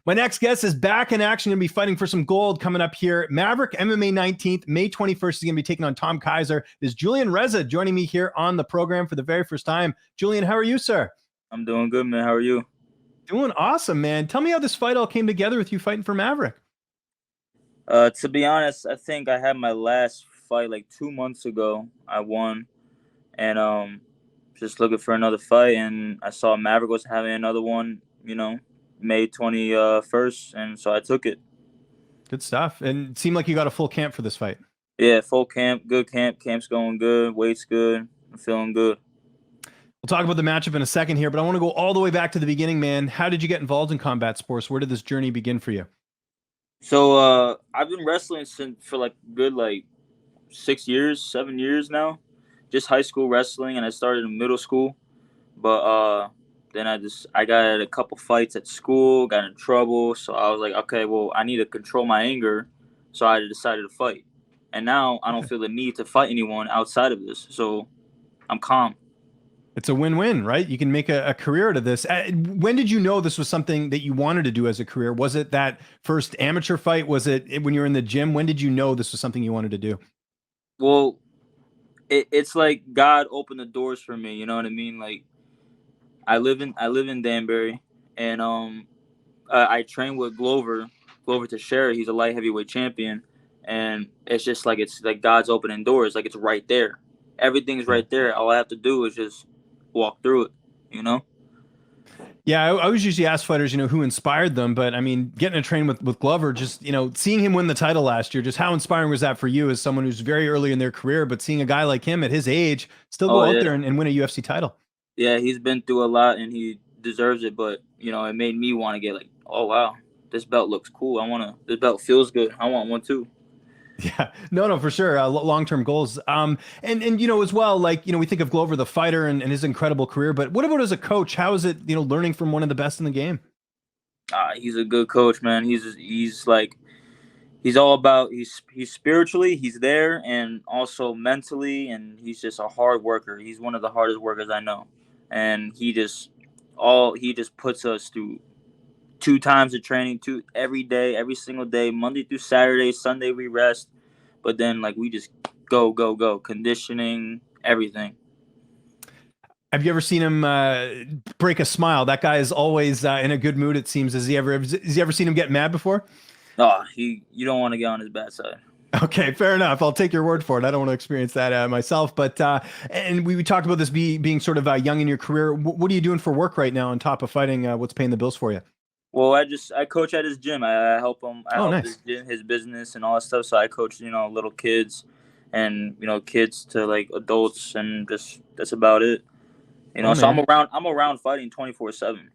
My next guest is back in action, going to be fighting for some gold coming up here. Maverick MMA 19th, May 21st is going to be taking on Tom Kaiser. Is Julian Reza joining me here on the program for the very first time. Julian, how are you, sir? I'm doing good, man. How are you? Doing awesome, man. Tell me how this fight all came together with you fighting for Maverick. To be honest, I think I had my last fight like 2 months ago. I won, and just looking for another fight, and I saw Maverick was having another one. May 21st, and so I took it. Good stuff. And it seemed like you got a full camp for this fight. Yeah, full camp, good camp. Camp's going good. Weight's good. I'm feeling good. We'll talk about the matchup in a second here, but I want to go all the way back to the beginning, man. How did you get involved in combat sports? Where did this journey begin for you? So I've been wrestling for like good 6 years, 7 years now. Just high school wrestling, and I started in middle school. But then I got a couple fights at school, got in trouble. So I was like, okay, well, I need to control my anger. So I decided to fight. And now I don't feel the need to fight anyone outside of this. So I'm calm. It's a win-win, right? You can make a career out of this. When did you know this was something that you wanted to do as a career? Was it that first amateur fight? Was it when you were in the gym? When did you know this was something you wanted to do? Well, it's like God opened the doors for me. You know what I mean? Like I live in Danbury, and I train with Glover Teixiera. He's a light heavyweight champion, and it's like God's opening doors. Like it's right there. Everything's right there. All I have to do is just walk through it. You know. Yeah, I always usually ask fighters, who inspired them. But I mean, getting to train with Glover, just, seeing him win the title last year, just how inspiring was that for you as someone who's very early in their career, but seeing a guy like him at his age still go Oh out yeah, there and win a UFC title? yeah. He's been through a lot, and he deserves it. But it made me want to get like, oh wow, this belt looks cool. This belt feels good. I want one too. Yeah, no, for sure. Long-term goals. And as well, like, we think of Glover, the fighter and his incredible career, but what about as a coach? How is it, learning from one of the best in the game? He's a good coach, man. He's all about he's spiritually he's there, and also mentally, and he's just a hard worker. He's one of the hardest workers I know, and he just puts us through 2 times of training, two every day, every single day, Monday through Saturday. Sunday we rest, but then like we just go go go, conditioning, everything. Have you ever seen him break a smile? That guy is always in a good mood, it seems. Has he ever seen him get mad before? Oh, you don't want to get on his bad side. Okay, fair enough. I'll take your word for it. I don't want to experience that myself. But and we talked about this being sort of young in your career. What are you doing for work right now on top of fighting? What's paying the bills for you? Well, I coach at his gym. I help him. I Oh, help nice. his business and all that stuff. So I coach, little kids, and kids to like adults, and just that's about it. Oh, So I'm man. around. I'm around fighting 24/7.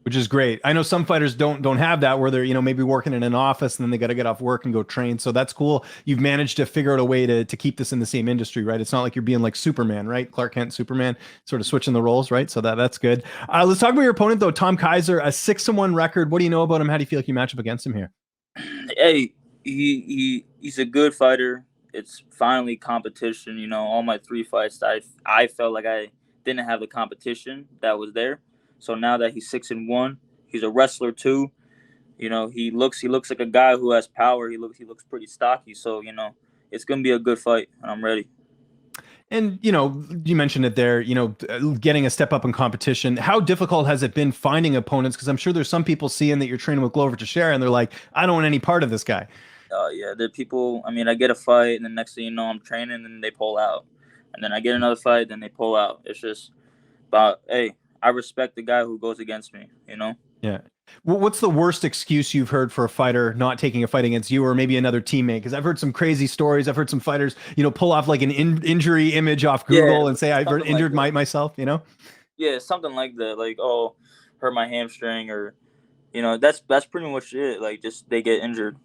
Which is great. I know some fighters don't have that where they're maybe working in an office and then they got to get off work and go train. So that's cool. You've managed to figure out a way to keep this in the same industry, right? It's not like you're being like Superman, right? Clark Kent, Superman, sort of switching the roles, right? So that's good. Let's talk about your opponent though, Tom Kaiser, a 6-1 record. What do you know about him? How do you feel like you match up against him here? Hey, he's a good fighter. It's finally competition. All my 3 fights, I felt like I didn't have the competition that was there. So now that he's 6-1, he's a wrestler too. He looks like a guy who has power. He looks pretty stocky. So it's gonna be a good fight, and I'm ready. And you mentioned it there. Getting a step up in competition. How difficult has it been finding opponents? Because I'm sure there's some people seeing that you're training with Glover Teixeira, and they're like, I don't want any part of this guy. Yeah, there are people. I mean, I get a fight, and the next thing you know, I'm training, and they pull out, and then I get another fight, then they pull out. It's just about, hey, I respect the guy who goes against me. Yeah. What's the worst excuse you've heard for a fighter not taking a fight against you or maybe another teammate? Because I've heard some crazy stories. I've heard some fighters, pull off like an injury image off Yeah, Google and say I've something like injured that. myself. Yeah, something like that. Like, oh, hurt my hamstring, or that's pretty much it. Like, just they get injured.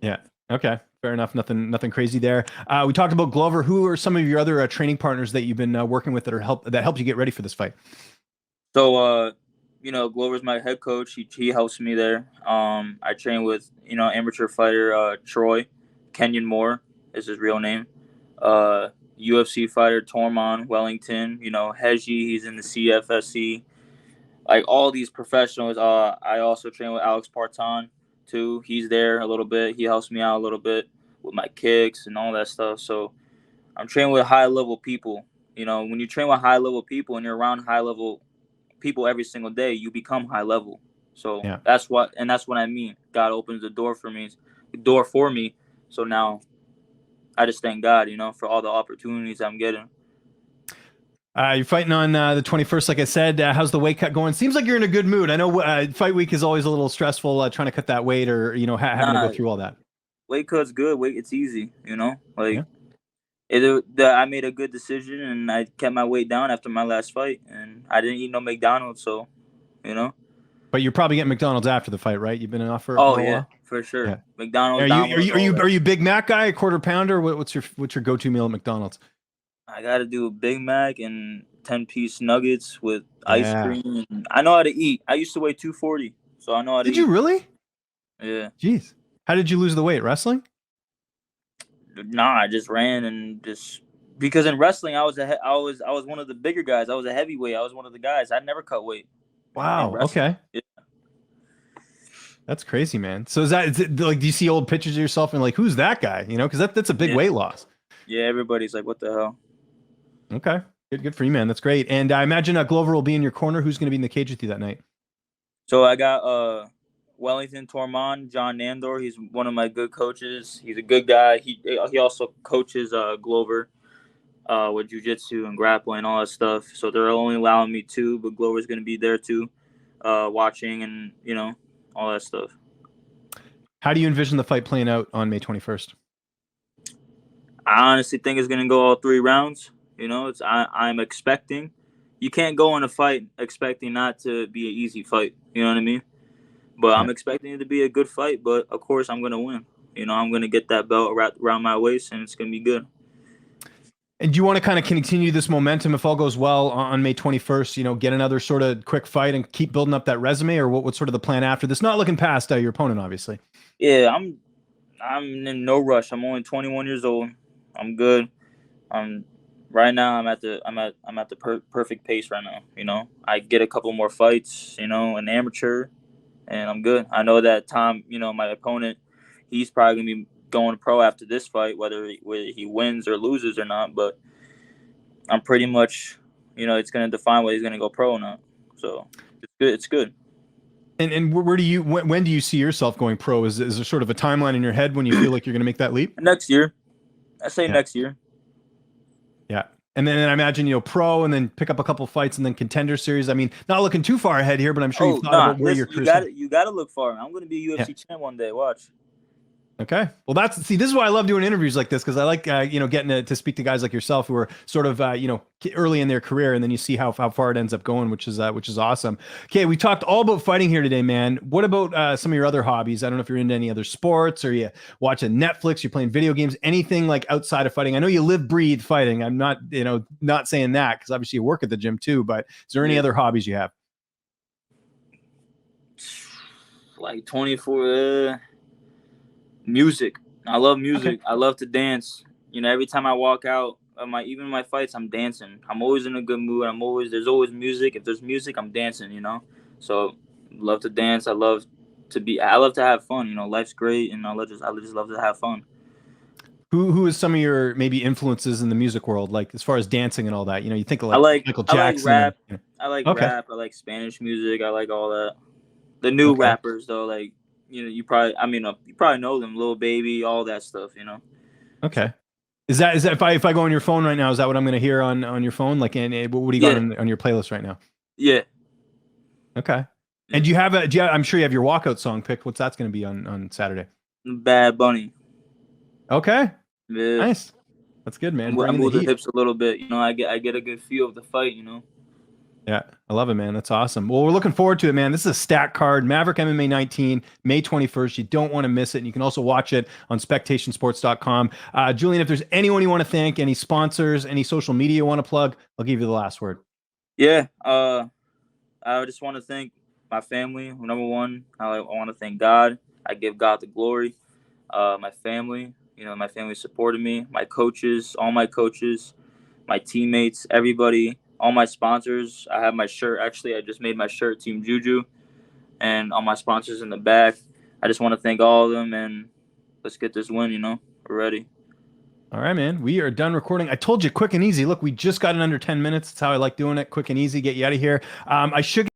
Yeah. Okay. Fair enough. Nothing crazy there. We talked about Glover. Who are some of your other training partners that you've been working with that helped you get ready for this fight? So, Glover's my head coach. He helps me there. I train with amateur fighter Troy, Kenyon Moore is his real name. Uh, UFC fighter Tormon Wellington. Heji, he's in the CFSC. like all these professionals. I also train with Alex Parton too. He's there a little bit. He helps me out a little bit with my kicks and all that stuff. So I'm training with high level people. You know, when you train with high level people and you're around high level people every single day, you become high level. So Yeah. that's what I mean. God opens the door for me. So now I just thank God, you know, for all the opportunities I'm getting. You're fighting on the 21st, like I said. How's the weight cut going? Seems like you're in a good mood. I know fight week is always a little stressful, trying to cut that weight, or having to go Nah, through all that. weight cut's good. It's easy, you know. Yeah. Like I made a good decision, and I kept my weight down after my last fight, and I didn't eat no McDonald's, so you know. But you're probably getting McDonald's after the fight, right? You've been off for Oh a yeah, while. for sure. Yeah. McDonald's, Are Domino's, all that. you Big Mac guy, a quarter pounder? What's your go-to meal at McDonald's? I gotta do a Big Mac and 10-piece nuggets with ice Yeah. cream. And I know how to eat. I used to weigh 240, so I know how to Did you eat. really? Yeah. Jeez. How did you lose the weight? Wrestling? Nah, I just ran and just because in wrestling I was one of the bigger guys. I was a heavyweight. I was one of the guys. I never cut weight in Wow. wrestling. Okay. Yeah. That's crazy, man. So is it like, do you see old pictures of yourself and like, who's that guy? You know, because that's a big weight loss. Yeah, everybody's like, what the hell? Okay. Good for you, man. That's great. And I imagine Glover will be in your corner. Who's going to be in the cage with you that night? So I got Wellington Tormon, John Nandor. He's one of my good coaches. He's a good guy. He also coaches Glover with jiu-jitsu and grappling and all that stuff. So they're only allowing me two, but Glover's going to be there too, watching and, you know, all that stuff. How do you envision the fight playing out on May 21st? I honestly think it's going to go all 3 rounds. You know, I'm expecting. You can't go in a fight expecting not to be an easy fight. You know what I mean? But I'm expecting it to be a good fight. But, of course, I'm going to win. You know, I'm going to get that belt wrapped around my waist, and it's going to be good. And do you want to kind of continue this momentum if all goes well on May 21st, you know, get another sort of quick fight and keep building up that resume, or what's sort of the plan after this? Not looking past your opponent, obviously. Yeah, I'm in no rush. I'm only 21 years old. I'm good. Right now I'm at the perfect pace right now, you know. I get a couple more fights, you know, an amateur, and I'm good. I know that Tom, you know, my opponent, he's probably going to be going pro after this fight, whether he wins or loses or not, but I'm pretty much, you know, it's going to define whether he's going to go pro or not. So, it's good. And where do you when do you see yourself going pro? Is there sort of a timeline in your head when you feel like you're going to make that leap? Next year. I say next year. Yeah. And then I imagine, you know, pro and then pick up a couple fights and then contender series. I mean, not looking too far ahead here, but I'm sure you've thought about where your career. You got to look far. I'm going to be a UFC champ one day. Watch. Okay. Well, this is why I love doing interviews like this, because I like, you know, getting to speak to guys like yourself who are sort of, you know, early in their career, and then you see how far it ends up going, which is awesome. Okay. We talked all about fighting here today, man. What about some of your other hobbies? I don't know if you're into any other sports, or you watching Netflix, you're playing video games, anything like outside of fighting. I know you live, breathe fighting. I'm not, you know, not saying that, because obviously you work at the gym too, but is there any other hobbies you have? Like 24, music. I love music. Okay. I love to dance. You know, every time I walk out of even my fights, I'm dancing. I'm always in a good mood. There's always music. If there's music, I'm dancing, you know? So love to dance. I love to have fun. You know, life's great, and I just love to have fun. Who is some of your maybe influences in the music world, like as far as dancing and all that? You know, you think of like Michael Jackson. I like rap. You know. I like rap. I like Spanish music. I like all that. The new rappers though, like, you know, you probably know them, Lil Baby, all that stuff, you know. Okay. Is that if I go on your phone right now, is that what I'm going to hear on your phone? Like, and what do you got on your playlist right now? Yeah. Okay. And do you have I'm sure you have your walkout song picked. What's that's going to be on Saturday? Bad Bunny. Okay. Yeah. Nice. That's good, man. I move the hips a little bit, you know. I get a good feel of the fight, you know. Yeah, I love it, man. That's awesome. Well, we're looking forward to it, man. This is a stack card, Maverick MMA 19, May 21st. You don't want to miss it. And you can also watch it on spectationsports.com. Julian, if there's anyone you want to thank, any sponsors, any social media you want to plug, I'll give you the last word. Yeah, I just want to thank my family. Number one, I want to thank God. I give God the glory. My family, you know, my family supported me. My coaches, all my coaches, my teammates, everybody. all my sponsors. I have my shirt. Actually, I just made my shirt, Team Juju, and all my sponsors in the back. I just want to thank all of them, and let's get this win. We're ready. All right, man. We are done recording. I told you, quick and easy. Look, we just got in under 10 minutes. That's how I like doing it. Quick and easy. Get you out of here. I should